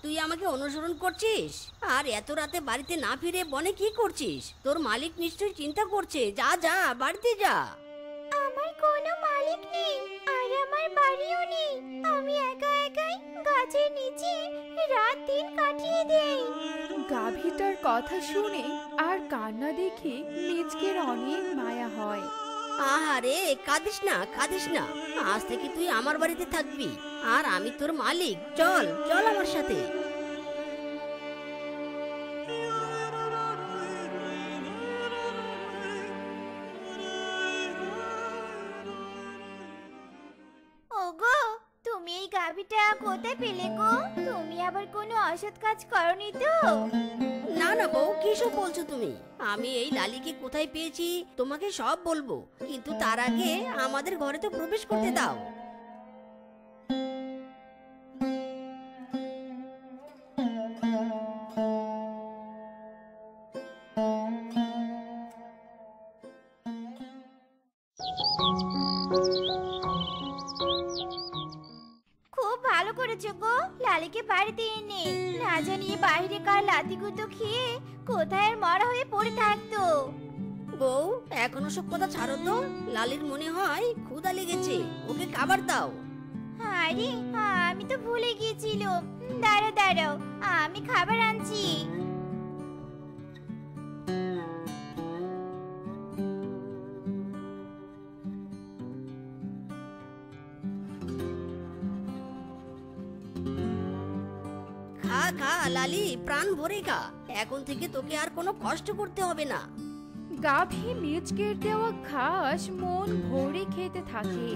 তুই আমাকে অনুসরণ করছিস? আর এত রাতে বাড়িতে না ফিরে বনে কি করছিস? তোর মালিক নিশ্চয়ই চিন্তা করছে। যা যা, বাড়িতে যা। আমার কোনো মালিক নেই, আর আমার বাড়িও নেই। আমি একা একাই গাছের নিচে রাত দিন কাটিয়ে দেই। গাভীটার কথা শুনে আর কান্না দেখে মিচকের অনেক মায়া হয়। আহারে, কাঁদিস না কাঁদিস না। আজ থেকে তুই আমার বাড়িতে থাকবি, আর আমি তোর মালিক। চল চল আমার সাথে। ওগো, তুমি এই গাভীটা কোথায় পেলে গো? তুমি আবার কোনো অসৎ কাজ করনি তো? না না বউ, কিসব বলছো তুমি? আমি এই লালিকে কোথায় পেয়েছি তোমাকে সব বলবো, কিন্তু তার আগে আমাদের ঘরে তো প্রবেশ করতে দাও। খুব ভালো করেছো গো লালিকে বাড়িতে এনে। না জানি বাইরে কার লাতিগুতো খেয়ে কোথায় আর মরা হয়ে পড়ে থাকতো। বউ, এখন ওসব কথা ছাড়ো তো। লালির মনে হয় ক্ষুধা লেগেছে, ওকে খাবার দাও। আরে, আমি তো ভুলে গিয়েছিলাম। দাঁড়াও দাঁড়াও, আমি খাবার আনছি। খা খা লালি, প্রাণ ভরে খা। এখন থেকে তোকে আর কোনো কষ্ট করতে হবে না। গাভী মিচকের দেওয়া ঘাস মন ভরে খেতে থাকে।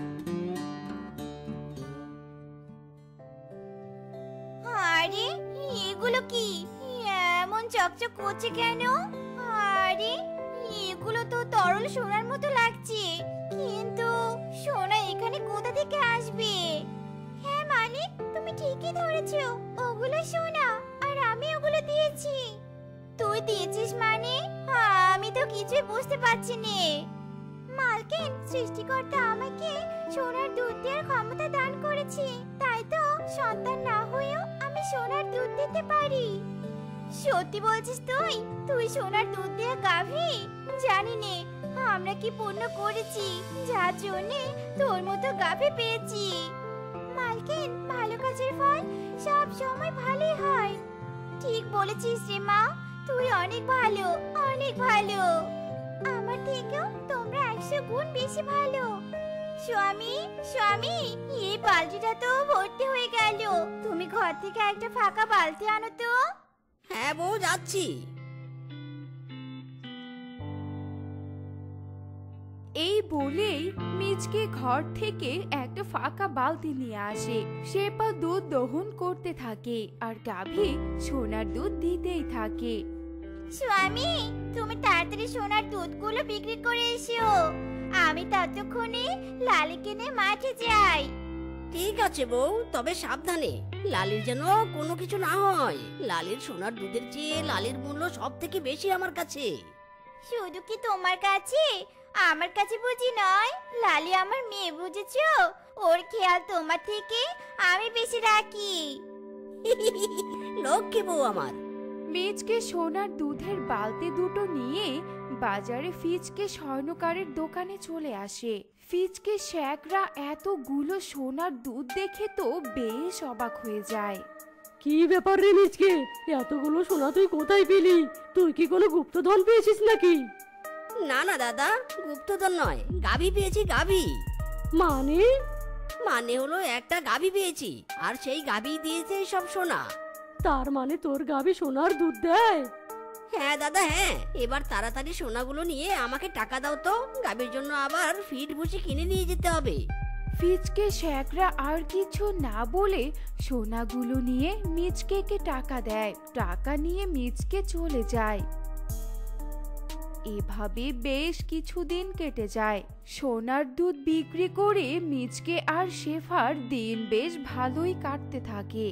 আরে, এগুলো কি এমন চকচক করছে কেন? আরে, এগুলো তো তরল সোনার মতো লাগছে, কিন্তু সোনা এখানে কোথা থেকে আসবে? হ্যাঁ মালিক, তুমি ঠিকই ধরেছো, ওগুলো সোনা, আর আমি ওগুলো দিয়েছি। তুই দিয়েছিস মানে? আমি তো কিছুই বুঝতে পারছি না। মালকিন, সৃষ্টিকর্তা আমাকে সোনার দুধ দেওয়ার ক্ষমতা দান করেছে, তাই তো সন্তান না হয়েও আমি সোনার দুধ দিতে পারি। সত্যি বলছিস তুই? তুই সোনার দুধ দেওয়া গাভী? জানি নে আমরা কি পুণ্য করেছি যার জন্য তোর মতো গাভী পেয়েছি। মালকিন, ভালো কাজের ফল সব সময় ভালোই হয়। ঠিক বলেছিস রে মা, তুই অনেক ভালো, অনেক ভালো। আমার থেকেও তোমরা 100 গুণ বেশি ভালো। স্বামী, স্বামী, এই বালতিটা তো ভর্তি হয়ে গেল। তুমি ঘর থেকে একটা ফাঁকা বালতি আনো তো। হ্যাঁ বউ, যাচ্ছি। এই বলেই মিচকে ঘর থেকে একটা ফাঁকা বালতি নিয়ে আসে। সে পা দুধ দহন করতে থাকে আর গাভী সোনার দুধ দিতেই থাকে। স্বামী, তুমি তাড়াতাড়ি সোনার দুধগুলো বিক্রি করে এসো। আমি ততক্ষণে লালিকে নিয়ে মাঠে যাই। ঠিক আছে বউ, তবে সাবধানে। লালির যেন কোনো কিছু না হয়। লালির সোনার দুধের চেয়ে লালির মূল্য সব থেকে বেশি আমার কাছে। শুধু কি তোমার কাছে? আমার কাছে বুঝি নয়? লালি আমার মেয়ে, বুঝেছো? ওর খেয়াল তোমার থেকে আমি বেশি রাখি। লক্ষ্মী বউ আমার। মিচকে সোনার দুধের বালতি দুটো নিয়ে বাজারে ফিচকে স্বর্ণকারের দোকানে চলে আসে। ফিচকে শ্যাকরা এতগুলো সোনার দুধ দেখে তো বেশ অবাক হয়ে যায়। কি ব্যাপার রে মিচকে, এতগুলো সোনা তুই কোথায় পেলি? তুই কি কোনো গুপ্তধন পেয়েছিস নাকি? না না দাদা, গুপ্তধন নয়, গাভী পেয়েছি, গাভী। মানে? মানে হলো একটা গাভী পেয়েছি, আর সেই গাভী দিয়েছে সব সোনা। তার মানে তোর গাভী সোনার দুধ দেয়? হ্যাঁ দাদা হ্যাঁ। এবার তাড়াতাড়ি সোনাগুলো নিয়ে আমাকে টাকা দাও তো। গাভীর জন্য আবার ফিড ভুসি কিনে নিয়ে যেতে হবে। ফিচকে শ্যাকরা আর কিছু না বলে সোনাগুলো নিয়ে মিচকেকে টাকা দেয়। টাকা নিয়ে মিচকে চলে যায়। এভাবে বেশ কিছুদিন কেটে যায়। সোনার দুধ বিক্রি করে মিচকে আর শেফার দিন বেশ ভালোই কাটতে থাকে।